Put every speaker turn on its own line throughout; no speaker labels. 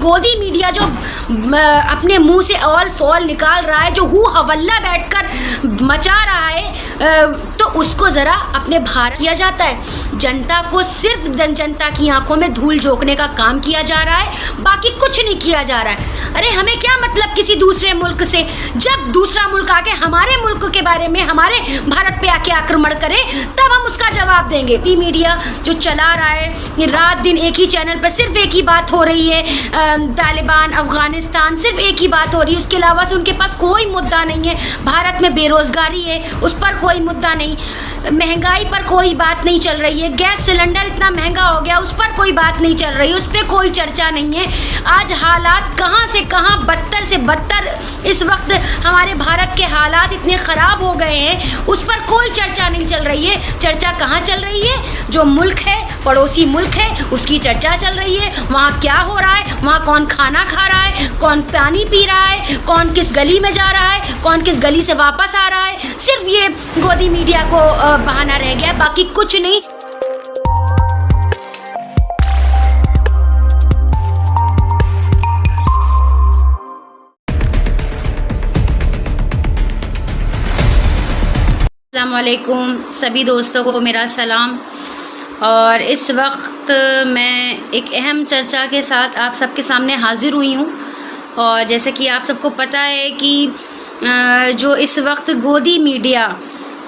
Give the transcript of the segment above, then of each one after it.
गोदी मीडिया जो अपने मुंह से ऑल फॉल निकाल रहा है, जो हु हवल्ला बैठकर मचा रहा है, तो उसको ज़रा अपने भार किया जाता है। जनता को सिर्फ जनता की आंखों में धूल झोंकने का काम किया जा रहा है, बाकी कुछ नहीं किया जा रहा है। अरे हमें क्या मतलब किसी दूसरे मुल्क से, जब दूसरा मुल्क आके हमारे मुल्क के बारे में, हमारे भारत पे आके आक्रमण करे, तब हम उसका जवाब देंगे। मीडिया जो चला रहा है, ये रात दिन एक ही चैनल पर सिर्फ एक ही बात हो रही है, तालिबान, अफगानिस्तान, सिर्फ एक ही बात हो रही है। उसके अलावा से उनके पास कोई मुद्दा नहीं है। भारत में बेरोजगारी है, उस पर कोई मुद्दा नहीं। महंगाई पर कोई बात नहीं चल रही है। गैस सिलेंडर इतना महंगा हो गया, उस पर कोई बात नहीं चल रही है, उस पर कोई चर्चा नहीं है। आज हालात कहाँ से कहाँ बदतर से बदतर, इस वक्त हमारे भारत के हालात इतने ख़राब हो गए हैं, उस पर कोई चर्चा नहीं चल रही है। चर्चा कहाँ चल रही है? जो मुल्क है, पड़ोसी मुल्क है, उसकी चर्चा चल रही है। वहाँ क्या हो रहा है, वहाँ कौन खाना खा रहा है, कौन पानी पी रहा है, कौन किस गली में जा रहा है, कौन किस गली से वापस आ रहा है। सिर्फ ये गोदी मीडिया को बहाना रह गया, बाकी कुछ नहीं। अस्सलामुअलैकुम सभी दोस्तों को मेरा सलाम। और इस वक्त मैं एक अहम चर्चा के साथ आप सबके सामने हाज़िर हुई हूँ। और जैसे कि आप सबको पता है कि जो इस वक्त गोदी मीडिया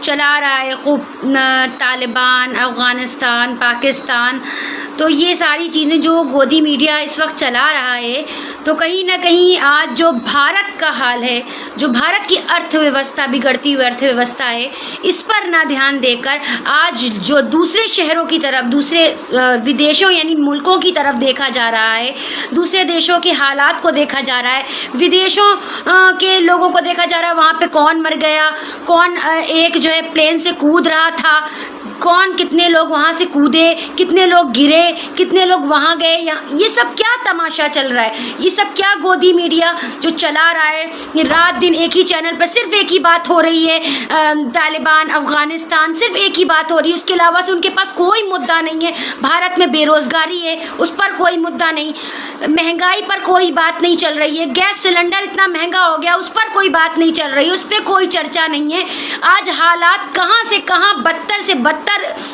चला रहा है, खूब तालिबान, अफ़गानिस्तान, पाकिस्तान, तो ये सारी चीज़ें जो गोदी मीडिया इस वक्त चला रहा है, तो कहीं ना कहीं आज जो भारत का हाल है, जो भारत की अर्थव्यवस्था, बिगड़ती हुई अर्थव्यवस्था है, इस पर ना ध्यान देकर आज जो दूसरे शहरों की तरफ, दूसरे विदेशों यानी मुल्कों की तरफ देखा जा रहा है, दूसरे देशों के हालात को देखा जा रहा है, विदेशों के लोगों को देखा जा रहा है। वहाँ पे कौन मर गया, कौन एक जो है प्लेन से कूद रहा था, कौन, कितने लोग वहाँ से कूदे, कितने लोग गिरे, कितने लोग वहाँ गए, ये सब क्या तमाशा चल रहा है, ये सब क्या गोदी मीडिया जो चला रहा है। ये रात दिन एक ही चैनल पर सिर्फ एक ही बात हो रही है, तालिबान, अफगानिस्तान, सिर्फ एक ही बात हो रही है। उसके अलावा से उनके पास कोई मुद्दा नहीं है। भारत में बेरोजगारी है, उस पर कोई मुद्दा नहीं। महंगाई पर कोई बात नहीं चल रही है। गैस सिलेंडर इतना महंगा हो गया, उस पर कोई बात नहीं चल रही है, उस पर कोई चर्चा नहीं है। आज हालात कहाँ से कहाँ बदतर से बदतर,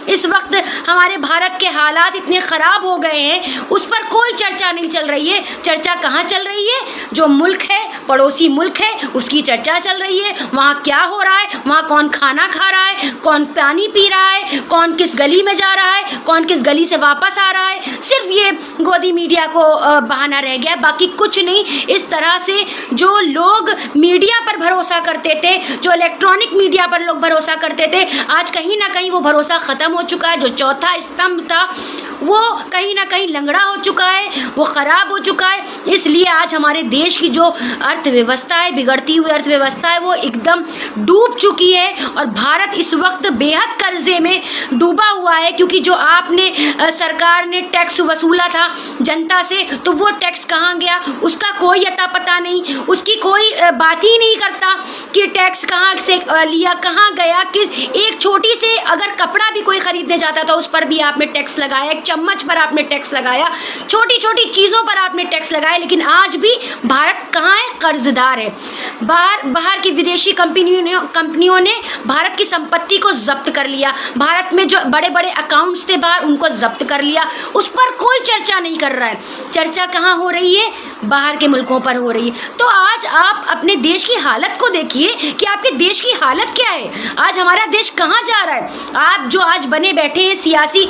इस वक्त हमारे भारत के हालात इतने ख़राब हो गए हैं, उस पर कोई चर्चा नहीं चल रही है। चर्चा कहाँ चल रही है? जो मुल्क है, पड़ोसी मुल्क है, उसकी चर्चा चल रही है। वहाँ क्या हो रहा है, वहाँ कौन खाना खा रहा है, कौन पानी पी रहा है, कौन किस गली में जा रहा है, कौन किस गली से वापस आ रहा है। सिर्फ ये गोदी मीडिया को बहाना रह गया, बाकी कुछ नहीं। इस तरह से जो लोग मीडिया पर भरोसा करते थे, जो इलेक्ट्रॉनिक मीडिया पर लोग भरोसा करते थे, आज कहीं ना कहीं वो भरोसा ख़त्म हो चुका है। जो चौथा स्तंभ था वो कहीं ना कहीं लंगड़ा हो चुका है, वो ख़राब हो चुका है। इसलिए आज हमारे देश की जो अर्थव्यवस्था है, बिगड़ती हुई अर्थव्यवस्था है, वो एकदम डूब चुकी है। और भारत इस वक्त बेहद कर्जे में डूबा हुआ है, क्योंकि जो आपने सरकार ने टैक्स वसूला था जनता से, तो वो टैक्स कहाँ गया, उसका कोई अता पता नहीं, उसकी कोई बात ही नहीं करता कि टैक्स कहाँ से लिया, कहाँ गया, किस। एक छोटी से अगर कपड़ा भी कोई ख़रीदने जाता था, उस पर भी आपने टैक्स लगाया, एक चम्मच पर आपने टैक्स लगाया, छोटी छोटी चीज़ों पर आपने टैक्स लगाया। लेकिन आज भी भारत कहाँ है? कर्जदार है। बाहर की विदेशी कंपनियों ने भारत की संपत्ति को जब्त कर लिया। भारत में जो बड़े बड़े अकाउंट्स थे बाहर, उनको जब्त कर लिया। उस पर कोई चर्चा नहीं कर रहा है। चर्चा कहाँ हो रही है? बाहर के मुल्कों पर हो रही है। तो आज आप अपने देश की हालत को देखिए कि आपके देश की हालत क्या है। आज हमारा देश कहाँ जा रहा है? आप जो आज बने बैठे हैं, सियासी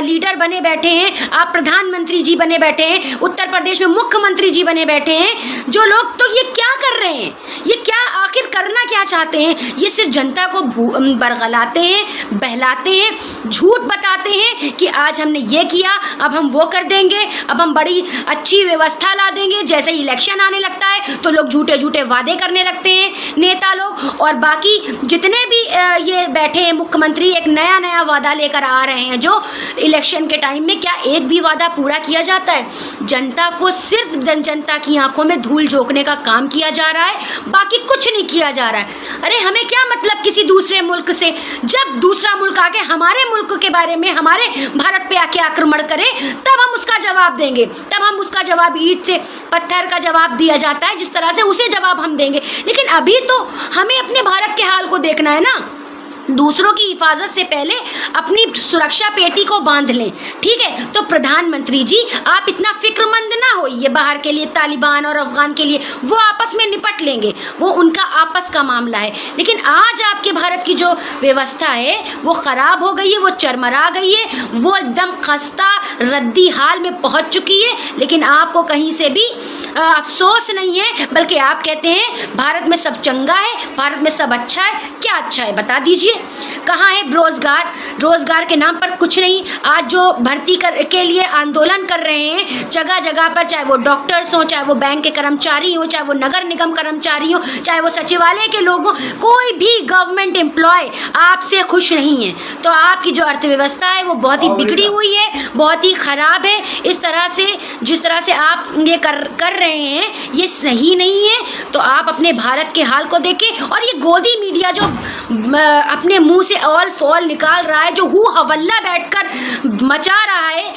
लीडर बने बैठे हैं, आप प्रधानमंत्री जी बने बैठे हैं, उत्तर प्रदेश में मुख्यमंत्री जी बने बैठे हैं, जो लोग, तो ये क्या कर रहे हैं? ये क्या आखिर करना क्या चाहते हैं? ये सिर्फ जनता को बरगलाते हैं, बहलाते हैं, झूठ बताते हैं कि आज हमने ये किया, अब हम वो कर देंगे, अब हम बड़ी अच्छी व्यवस्था ला देंगे। जैसे ही इलेक्शन आने लगता है तो लोग झूठे झूठे वादे करने लगते हैं नेता लोग। और बाकी जितने भी ये बैठे हैं मुख्यमंत्री, एक नया नया वादा लेकर आ रहे हैं, जो इलेक्शन के टाइम में क्या एक भी वादा पूरा किया जाता है? जनता को सिर्फ जनता की आंखों में धूल झोंकने का काम किया जा रहा है, बाकी कुछ नहीं नहीं किया जा रहा है। अरे हमें क्या मतलब किसी दूसरे मुल्क से, जब दूसरा मुल्क आके हमारे मुल्क के बारे में हमारे भारत पे आके आक्रमण करे तब हम उसका जवाब देंगे, तब हम उसका जवाब ईंट से पत्थर का जवाब दिया जाता है जिस तरह से उसे जवाब हम देंगे। लेकिन अभी तो हमें अपने भारत के हाल को देखना है ना। दूसरों की हिफाजत से पहले अपनी सुरक्षा पेटी को बांध लें, ठीक है। तो प्रधानमंत्री जी आप इतना फिक्रमंद ना होइए बाहर के लिए, तालिबान और अफगान के लिए, वो आपस में निपट लेंगे, वो उनका आपस का मामला है। लेकिन आज आपके भारत की जो व्यवस्था है वो ख़राब हो गई है, वो चरमरा गई है, वो एकदम खस्ता रद्दी हाल में पहुंच चुकी है। लेकिन आपको कहीं से भी अफसोस नहीं है, बल्कि आप कहते हैं भारत में सब चंगा है, भारत में सब अच्छा है। क्या अच्छा है बता दीजिए, कहाँ है रोजगार? रोजगार के नाम पर कुछ नहीं। आज जो भर्ती के लिए आंदोलन कर रहे हैं जगह जगह पर, चाहे वो डॉक्टर्स हो, चाहे वो बैंक के कर्मचारी हो, चाहे वो नगर निगम कर्मचारी हो, चाहे वो सचिवालय के लोग हो, कोई भी गवर्नमेंट एम्प्लॉय आपसे खुश नहीं है। तो आपकी जो अर्थव्यवस्था है वो बहुत ही बिगड़ी हुई है, बहुत ही खराब है। इस तरह से जिस तरह से आप ये कर रहे हैं ये सही नहीं है। तो आप अपने भारत के हाल को देखें, और ये गोदी मीडिया जो अपने मुंह से ऑल फॉल निकाल रहा है, जो हु हवल्ला बैठकर मचा रहा है,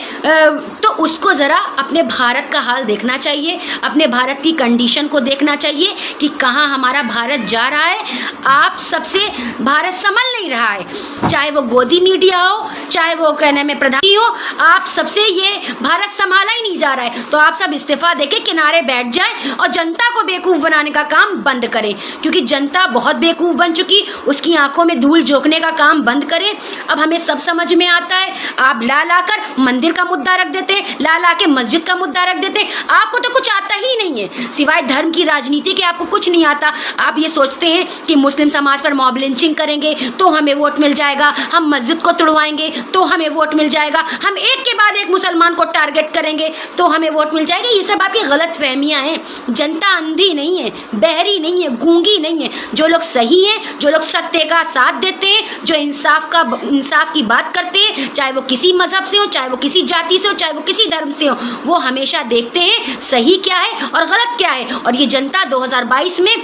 तो उसको ज़रा अपने भारत का हाल देखना चाहिए, अपने भारत की कंडीशन को देखना चाहिए कि कहाँ हमारा भारत जा रहा है। आप सबसे भारत संभल नहीं रहा है, चाहे वो गोदी मीडिया हो, चाहे वो कहने में प्रधानी हो, आप सबसे ये भारत संभाला ही नहीं जा रहा है। तो आप सब इस्तीफा देके किनारे बैठ जाएं और जनता को बेवकूफ़ बनाने का काम बंद करें, क्योंकि जनता बहुत बेवकूफ़ बन चुकी, उसकी आंखों में धूल झोंकने का काम बंद करें। अब हमें सब समझ में आता है। आप ला कर मंदिर का मुद्दा रख देते हैं, ला के मस्जिद का मुद्दा रख देते हैं। आपको तो कुछ आता ही नहीं है, सिवाय धर्म की राजनीति के आपको कुछ नहीं आता। आप ये सोचते हैं कि मुस्लिम समाज पर मॉब लिंचिंग करेंगे तो हमें वोट मिल जाएगा, हम मस्जिद को तोड़वाएंगे तो हमें वोट मिल जाएगा, हम एक के बाद एक मुसलमान को टारगेट करेंगे तो हमें वोट मिल जाएगा। ये सब आपकी गलत फहमियाँ हैं। जनता अंधी नहीं है, बहरी नहीं है, गूंगी नहीं है। जो लोग सही हैं, जो लोग सत्य का साथ देते हैं, जो इंसाफ की बात करते हैं, चाहे वो किसी मजहब से हो, चाहे वो किसी जाति से हो, चाहे वो किसी धर्म से हो, वो हमेशा देखते हैं सही क्या है और गलत क्या है। और ये जनता 2022 में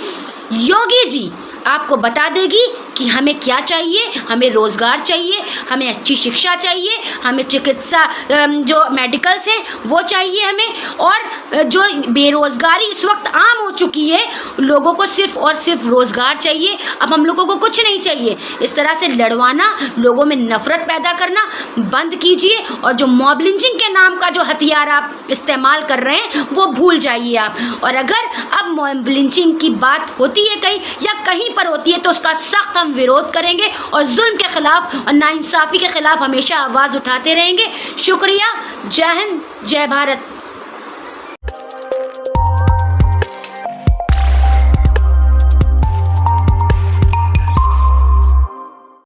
योगी जी आपको बता देगी कि हमें क्या चाहिए। हमें रोज़गार चाहिए, हमें अच्छी शिक्षा चाहिए, हमें चिकित्सा जो मेडिकल्स हैं वो चाहिए हमें, और जो बेरोज़गारी इस वक्त आम हो चुकी है, लोगों को सिर्फ और सिर्फ रोज़गार चाहिए। अब हम लोगों को कुछ नहीं चाहिए। इस तरह से लड़वाना, लोगों में नफ़रत पैदा करना बंद कीजिए, और जो मॉब लिंचिंग के नाम का जो हथियार आप इस्तेमाल कर रहे हैं वो भूल जाइए आप। और अगर अब मॉब लिंचिंग की बात होती है कहीं या कहीं पर होती है तो उसका सख्त हम विरोध करेंगे, और जुल्म के खिलाफ और नाइंसाफ़ी के खिलाफ हमेशा आवाज़ उठाते रहेंगे। शुक्रिया। जय हिंद, जय भारत।